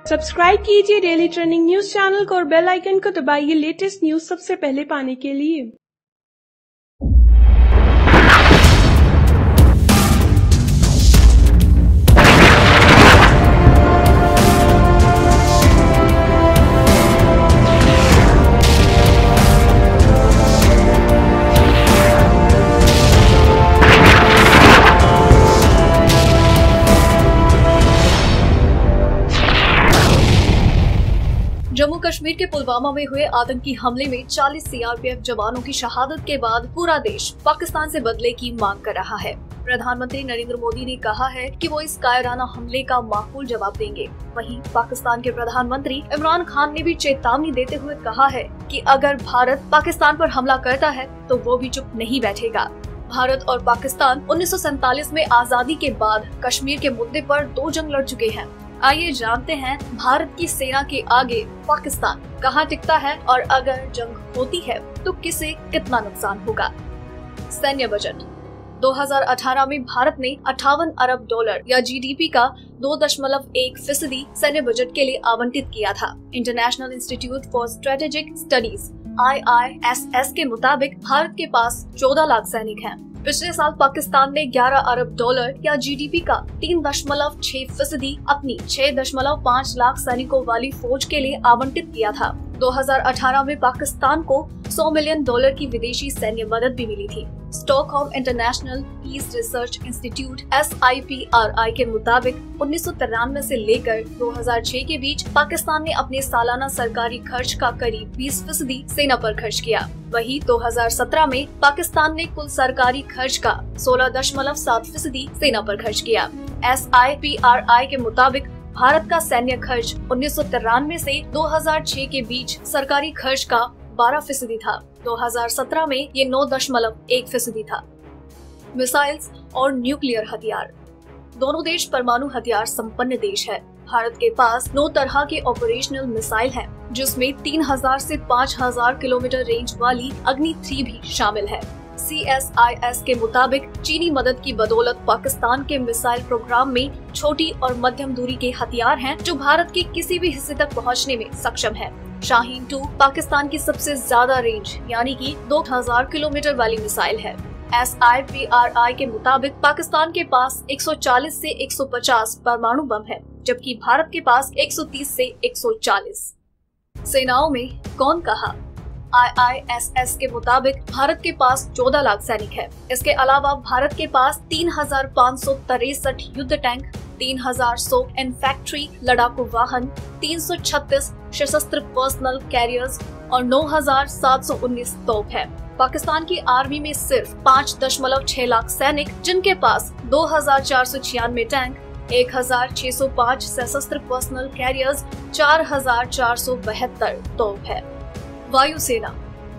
Subscribe कीजिए daily trending news channel को और बेल आइकन को दबाइए लेटेस्ट न्यूज सबसे पहले पाने के लिए। जम्मू कश्मीर के पुलवामा में हुए आतंकी हमले में 40 सीआरपीएफ जवानों की शहादत के बाद पूरा देश पाकिस्तान से बदले की मांग कर रहा है। प्रधानमंत्री नरेंद्र मोदी ने कहा है कि वो इस कायराना हमले का माकूल जवाब देंगे। वहीं पाकिस्तान के प्रधानमंत्री इमरान खान ने भी चेतावनी देते हुए कहा है कि अगर भारत पाकिस्तान पर हमला करता है तो वो भी चुप नहीं बैठेगा। भारत और पाकिस्तान 1947 में आजादी के बाद कश्मीर के मुद्दे पर 2 जंग लड़ चुके हैं। आइए जानते हैं भारत की सेना के आगे पाकिस्तान कहां टिकता है और अगर जंग होती है तो किसे कितना नुकसान होगा। सैन्य बजट 2018 में भारत ने 58 अरब डॉलर या जीडीपी का 2.1% सैन्य बजट के लिए आवंटित किया था। International institute for strategic studies IISS के मुताबिक भारत के पास 14 लाख सैनिक हैं। पिछले साल पाकिस्तान ने 11 अरब डॉलर या जीडीपी का 3.6% अपनी 6.5 लाख सैनिकों वाली फौज के लिए आवंटित किया था। 2018 में पाकिस्तान को $100 मिलियन की विदेशी सैन्य मदद भी मिली थी। Stockholm International Peace Research Institute SIPRI के मुताबिक 1993 से लेकर 2006 के बीच पाकिस्तान ने अपने सालाना सरकारी खर्च का करीब 20% सेना पर खर्च किया। वहीं 2017 में पाकिस्तान ने कुल सरकारी खर्च का 16.7% सेना पर खर्च किया। SIPRI के मुताबिक भारत का सैन्य खर्च 1993 से 2006 के बीच सरकारी खर्च का 12% था। 2017 में ये 9.1% था। मिसाइल्स और न्यूक्लियर हथियार, दोनों देश परमाणु हथियार संपन्न देश है। भारत के पास 9 तरह के ऑपरेशनल मिसाइल हैं, जिसमें 3000 से 5000 किलोमीटर रेंज वाली अग्नि 3 भी शामिल है। CSIS के मुताबिक चीनी मदद की बदौलत पाकिस्तान के मिसाइल प्रोग्राम में छोटी और मध्यम दूरी के हथियार हैं, जो भारत के किसी भी हिस्से तक पहुंचने में सक्षम है। शाहीन 2 पाकिस्तान की सबसे ज्यादा रेंज यानी कि 2000 किलोमीटर वाली मिसाइल है। SIPRI के मुताबिक पाकिस्तान के पास 140 से 150 परमाणु बम है, जबकि भारत के पास 130 से 140। सेनाओं में कौन कहा? IISS के मुताबिक भारत के पास 14 लाख सैनिक है। इसके अलावा भारत के पास 3563 युद्ध टैंक, 3100 इन्फैंट्री लड़ाकू वाहन, 336 सशस्त्र पर्सनल कैरियर्स और 9719 तोप है। पाकिस्तान की आर्मी में सिर्फ 5.6 लाख सैनिक, जिनके पास 2496 टैंक, 1605 सशस्त्र पर्सनल कैरियर्स, 4472 तोप है। वायुसेना,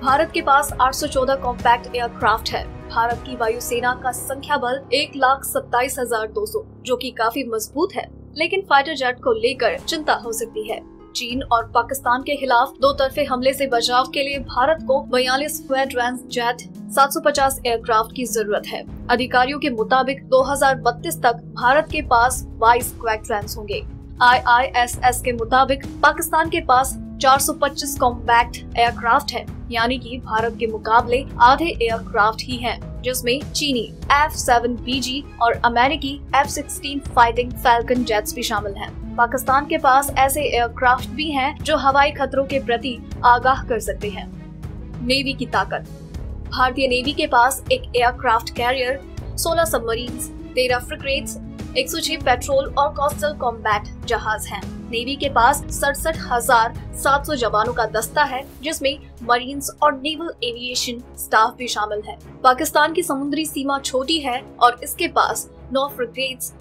भारत के पास 814 कॉम्पैक्ट एयरक्राफ्ट है। भारत की वायुसेना का संख्या बल 1,27,200, जो कि काफी मजबूत है, लेकिन फाइटर जेट को लेकर चिंता हो सकती है। चीन और पाकिस्तान के खिलाफ 2 तरफे हमले से बचाव के लिए भारत को 42 स्क्वाड्रन जेट, 750 एयरक्राफ्ट की जरूरत है। अधिकारियों के मुताबिक 2032 तक भारत के पास 22 स्क्वाड्रन होंगे। IISS के मुताबिक पाकिस्तान के पास 425 कॉम्पैक्ट एयरक्राफ्ट है, यानी कि भारत के मुकाबले आधे एयरक्राफ्ट ही हैं, जिसमें चीनी F-7BG और अमेरिकी F-16 फाइटिंग फैल्कन जेट्स भी शामिल हैं। पाकिस्तान के पास ऐसे एयरक्राफ्ट भी हैं जो हवाई खतरों के प्रति आगाह कर सकते हैं। नेवी की ताकत, भारतीय नेवी के पास एक aircraft carrier, 16 submarines, 13 frigates, 106 petrol और कोस्टल कॉम्बैट जहाज हैं। नेवी के पास 67,700 जवानों का दस्ता है, जिसमें मरीन्स और नेवल एविएशन स्टाफ भी शामिल है। पाकिस्तान की समुद्री सीमा छोटी है और इसके पास 9 फ्रिगेट्स,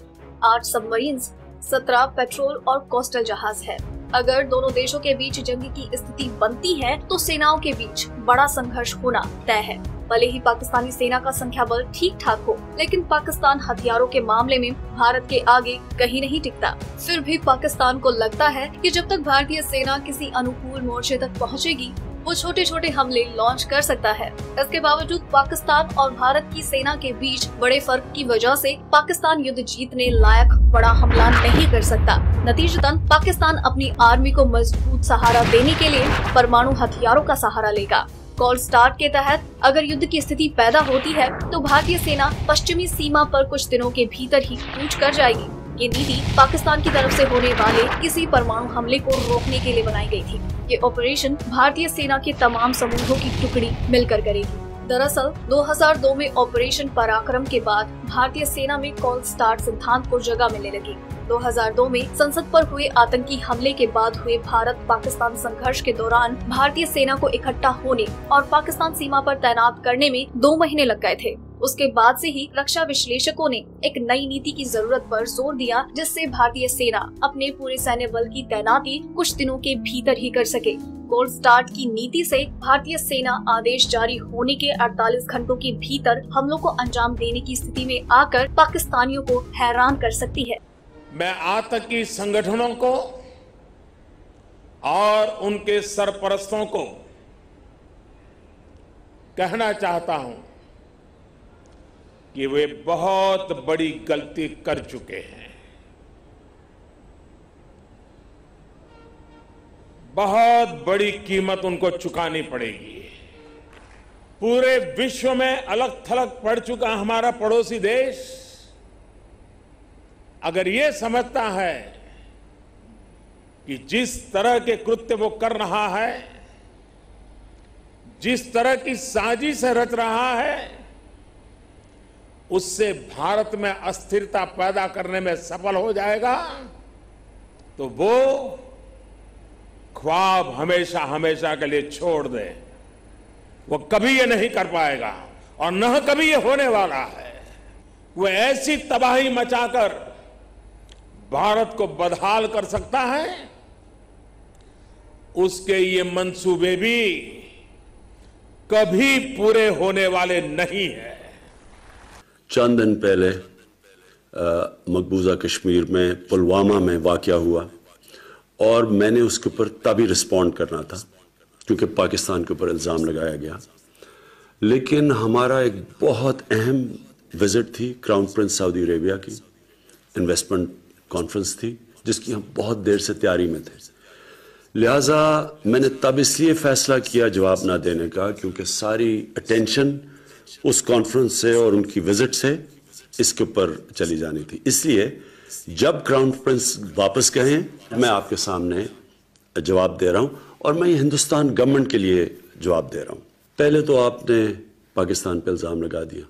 8 सबमरीन्स, 17 पेट्रोल और कोस्टल जहाज है। अगर दोनों देशों के बीच जंग की स्थिति बनती है तो सेनाओं के बीच बड़ा संघर्ष होना तय है। भले ही पाकिस्तानी सेना का संख्या बल ठीक ठाक हो, लेकिन पाकिस्तान हथियारों के मामले में भारत के आगे कहीं नहीं टिकता। फिर भी पाकिस्तान को लगता है कि जब तक भारतीय सेना किसी अनुकूल मोर्चे तक पहुंचेगी, वो छोटे छोटे हमले लॉन्च कर सकता है। इसके बावजूद पाकिस्तान और भारत की सेना के बीच बड़े फर्क की वजह से पाकिस्तान युद्ध जीतने लायक बड़ा हमला नहीं कर सकता। नतीजतन पाकिस्तान अपनी आर्मी को मजबूत सहारा देने के लिए परमाणु हथियारों का सहारा लेगा। कोल्ड स्टार्ट के तहत अगर युद्ध की स्थिति पैदा होती है तो भारतीय सेना पश्चिमी सीमा पर कुछ दिनों के भीतर ही कूच कर जाएगी। ये नीति पाकिस्तान की तरफ से होने वाले किसी परमाणु हमले को रोकने के लिए बनाई गई थी। ये ऑपरेशन भारतीय सेना के तमाम समूहों की टुकड़ी मिलकर करेगी। दरअसल 2002 में ऑपरेशन पराक्रम के बाद भारतीय सेना में कोल्ड स्टार्ट सिद्धांत को जगह मिलने लगी। 2002 में संसद पर हुए आतंकी हमले के बाद हुए भारत पाकिस्तान संघर्ष के दौरान भारतीय सेना को इकट्ठा होने और पाकिस्तान सीमा पर तैनात करने में 2 महीने लग गए थे। उसके बाद से ही रक्षा विश्लेषकों ने एक नई नीति की जरूरत पर जोर दिया, जिससे भारतीय सेना अपने पूरे सैन्य बल की तैनाती कुछ दिनों के भीतर ही कर सके। कोल्ड स्टार्ट की नीति से भारतीय सेना आदेश जारी होने के 48 घंटों के भीतर हमलों को अंजाम देने की स्थिति में आकर पाकिस्तानियों को हैरान कर सकती है। मैं आतंकी संगठनों को और उनके सरपरस्तों को कहना चाहता हूं कि वे बहुत बड़ी गलती कर चुके हैं। बहुत बड़ी कीमत उनको चुकानी पड़ेगी। पूरे विश्व में अलग थलग पड़ चुका हमारा पड़ोसी देश अगर ये समझता है कि जिस तरह के कृत्य वो कर रहा है, जिस तरह की साजिश रच रहा है, उससे भारत में अस्थिरता पैदा करने में सफल हो जाएगा, तो वो ख्वाब हमेशा हमेशा के लिए छोड़ दे। वो कभी ये नहीं कर पाएगा और न कभी ये होने वाला है। वो ऐसी तबाही मचाकर भारत को बदहाल कर सकता है, उसके ये मंसूबे भी कभी पूरे होने वाले नहीं है। चंद दिन पहले मकबूजा कश्मीर में पुलवामा में वाकया हुआ और मैंने उसके ऊपर तभी रिस्पॉन्ड करना था क्योंकि पाकिस्तान के ऊपर इल्ज़ाम लगाया गया। लेकिन हमारा एक बहुत अहम विजिट थी क्राउन प्रिंस सऊदी अरेबिया की, इन्वेस्टमेंट कॉन्फ्रेंस थी जिसकी हम बहुत देर से तैयारी में थे। लिहाजा मैंने तब इसलिए फैसला किया जवाब ना देने का क्योंकि सारी अटेंशन उस कॉन्फ्रेंस से और उनकी विजिट से इसके ऊपर चली जानी थी। इसलिए जब क्राउन प्रिंस वापस कहें मैं आपके सामने जवाब दे रहा हूं और मैं हिंदुस्तान गवर्नमेंट के लिए जवाब दे रहा हूं। पहले तो आपने पाकिस्तान पर इल्ज़ाम लगा दिया,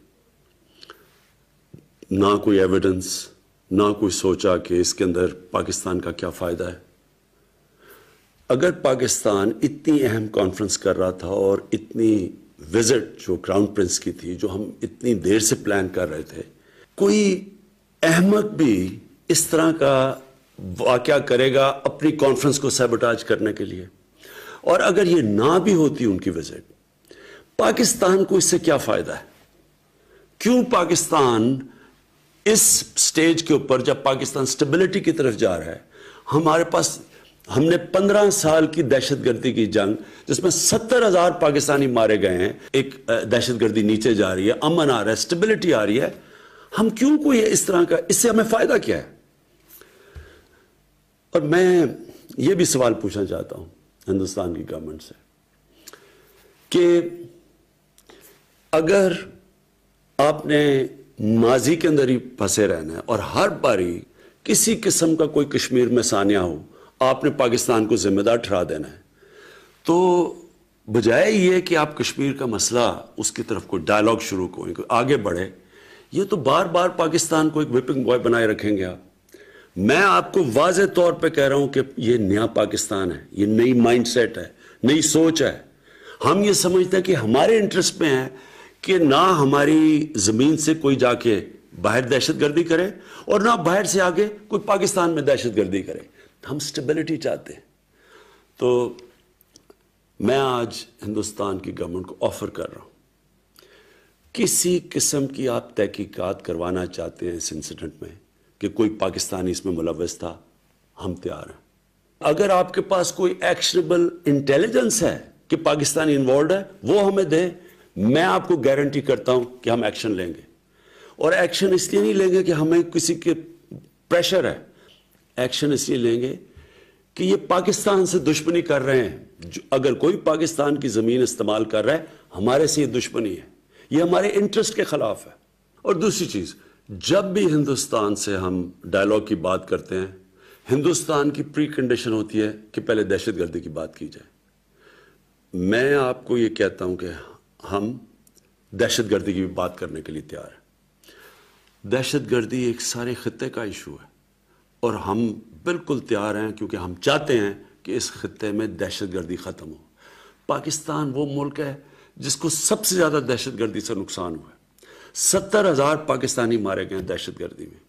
ना कोई एविडेंस, ना कोई सोचा कि इसके अंदर पाकिस्तान का क्या फ़ायदा है। अगर पाकिस्तान इतनी अहम कॉन्फ्रेंस कर रहा था और इतनी विजिट जो क्राउन प्रिंस की थी, जो हम इतनी देर से प्लान कर रहे थे, कोई अहमक भी इस तरह का वाकया करेगा अपनी कॉन्फ्रेंस को सैबोटाज करने के लिए। और अगर ये ना भी होती उनकी विजिट, पाकिस्तान को इससे क्या फ़ायदा है? क्यों पाकिस्तान इस स्टेज के ऊपर, जब पाकिस्तान स्टेबिलिटी की तरफ जा रहा है, हमारे पास हमने 15 साल की दहशतगर्दी की जंग जिसमें 70,000 पाकिस्तानी मारे गए हैं, एक दहशतगर्दी नीचे जा रही है, अमन आ रहा है, स्टेबिलिटी आ रही है, हम क्यों कोई इस तरह का, इससे हमें फायदा क्या है? और मैं ये भी सवाल पूछना चाहता हूं हिंदुस्तान की गवर्नमेंट से कि अगर आपने माजी के अंदर ही फंसे रहना है और हर बारी किसी किस्म का कोई कश्मीर में सानिया हो आपने पाकिस्तान को जिम्मेदार ठहरा देना है, तो बजाय ये कि आप कश्मीर का मसला उसकी तरफ कोई डायलॉग शुरू करें, कोई आगे बढ़े, ये तो बार बार पाकिस्तान को एक विपिंग बॉय बनाए रखेंगे आप। मैं आपको वाज़े तौर पे कह रहा हूं कि ये नया पाकिस्तान है, ये नई माइंडसेट है, नई सोच है। हम ये समझते हैं कि हमारे इंटरेस्ट में है कि ना हमारी जमीन से कोई जाके बाहर दहशतगर्दी करे और ना बाहर से आगे कोई पाकिस्तान में दहशतगर्दी करे। हम स्टेबिलिटी चाहते हैं। तो मैं आज हिंदुस्तान की गवर्नमेंट को ऑफर कर रहा हूं, किसी किस्म की आप तहकीकात करवाना चाहते हैं इस इंसिडेंट में कि कोई पाकिस्तानी इसमें मुलव्वस था, हम तैयार हैं। अगर आपके पास कोई एक्शनेबल इंटेलिजेंस है कि पाकिस्तान इन्वॉल्व है वो हमें दे, मैं आपको गारंटी करता हूं कि हम एक्शन लेंगे। और एक्शन इसलिए नहीं लेंगे कि हमें किसी के प्रेशर है, एक्शन इसलिए लेंगे कि ये पाकिस्तान से दुश्मनी कर रहे हैं। अगर कोई पाकिस्तान की जमीन इस्तेमाल कर रहा है, हमारे से ये दुश्मनी है, ये हमारे इंटरेस्ट के खिलाफ है। और दूसरी चीज, जब भी हिंदुस्तान से हम डायलॉग की बात करते हैं, हिंदुस्तान की प्री कंडीशन होती है कि पहले दहशतगर्दी की बात की जाए। मैं आपको ये कहता हूं कि हम दहशतगर्दी की भी बात करने के लिए तैयार हैं। दहशतगर्दी एक सारे खित्ते का इशू है और हम बिल्कुल तैयार हैं, क्योंकि हम चाहते हैं कि इस खित्ते में दहशतगर्दी खत्म हो। पाकिस्तान वो मुल्क है जिसको सबसे ज्यादा दहशतगर्दी से नुकसान हुआ है। 70,000 पाकिस्तानी मारे गए दहशतगर्दी में।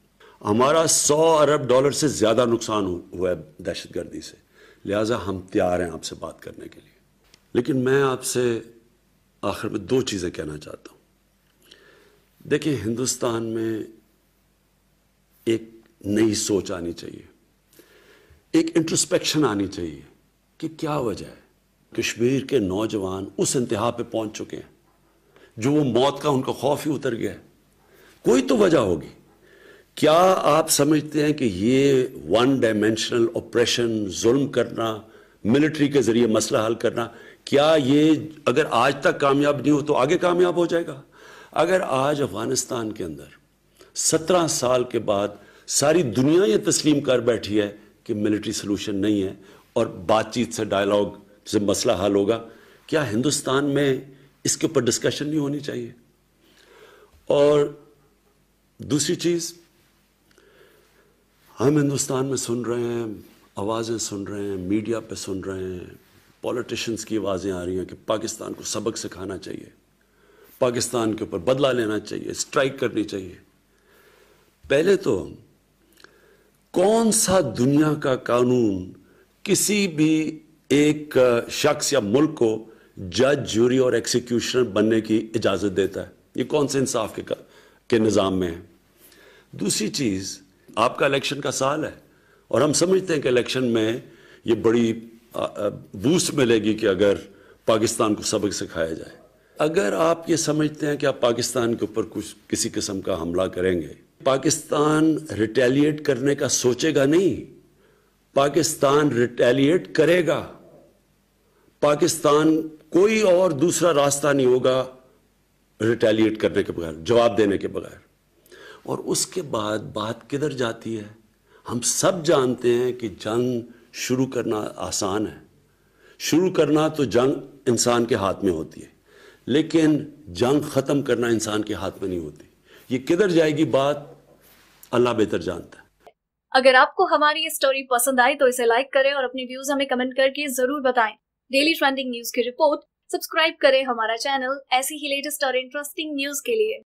हमारा $100 अरब से ज्यादा नुकसान हुआ है दहशतगर्दी से। लिहाजा हम तैयार हैं आपसे बात करने के लिए। लेकिन मैं आपसे आखिर में 2 चीजें कहना चाहता हूं। देखिए, हिंदुस्तान में एक नई सोच आनी चाहिए, एक इंट्रोस्पेक्शन आनी चाहिए कि क्या वजह है कश्मीर के नौजवान उस इंतहा पे पहुंच चुके हैं जो वो मौत का उनका खौफ ही उतर गया है। कोई तो वजह होगी। क्या आप समझते हैं कि ये वन डायमेंशनल ऑपरेशन, जुल्म करना, मिलिट्री के जरिए मसला हल करना, क्या ये अगर आज तक कामयाब नहीं हो तो आगे कामयाब हो जाएगा? अगर आज अफगानिस्तान के अंदर 17 साल के बाद सारी दुनिया ये तस्लीम कर बैठी है कि मिलिट्री सोल्यूशन नहीं है और बातचीत से, डायलॉग से मसला हल होगा, क्या हिंदुस्तान में इसके ऊपर डिस्कशन नहीं होनी चाहिए? और दूसरी चीज, हम हिंदुस्तान में सुन रहे हैं, आवाजें सुन रहे हैं, मीडिया पे सुन रहे हैं, पॉलिटिशियंस की आवाजें आ रही हैं कि पाकिस्तान को सबक सिखाना चाहिए, पाकिस्तान के ऊपर बदला लेना चाहिए, स्ट्राइक करनी चाहिए। पहले तो कौन सा दुनिया का कानून किसी भी एक शख्स या मुल्क को जज, जूरी और एक्सिक्यूशनर बनने की इजाजत देता है? ये कौन से इंसाफ के निजाम में है? दूसरी चीज, आपका इलेक्शन का साल है और हम समझते हैं कि इलेक्शन में ये बड़ी बूस्ट मिलेगी कि अगर पाकिस्तान को सबक सिखाया जाए। अगर आप ये समझते हैं कि आप पाकिस्तान के ऊपर कुछ किसी किस्म का हमला करेंगे, पाकिस्तान रिटेलिएट करने का सोचेगा नहीं, पाकिस्तान रिटेलिएट करेगा। पाकिस्तान कोई और दूसरा रास्ता नहीं होगा रिटेलिएट करने के बगैर, जवाब देने के बगैर। और उसके बाद बात किधर जाती है? हम सब जानते हैं कि जंग शुरू करना आसान है, शुरू करना तो जंग इंसान के हाथ में होती है, लेकिन जंग खत्म करना इंसान के हाथ में नहीं होती। ये किधर जाएगी बात, अल्लाह बेहतर जानता है। अगर आपको हमारी ये स्टोरी पसंद आई तो इसे लाइक करें और अपने व्यूज हमें कमेंट करके जरूर बताएं। डेली ट्रेंडिंग न्यूज की रिपोर्ट सब्सक्राइब करें हमारा चैनल ऐसी ही लेटेस्ट और इंटरेस्टिंग न्यूज के लिए।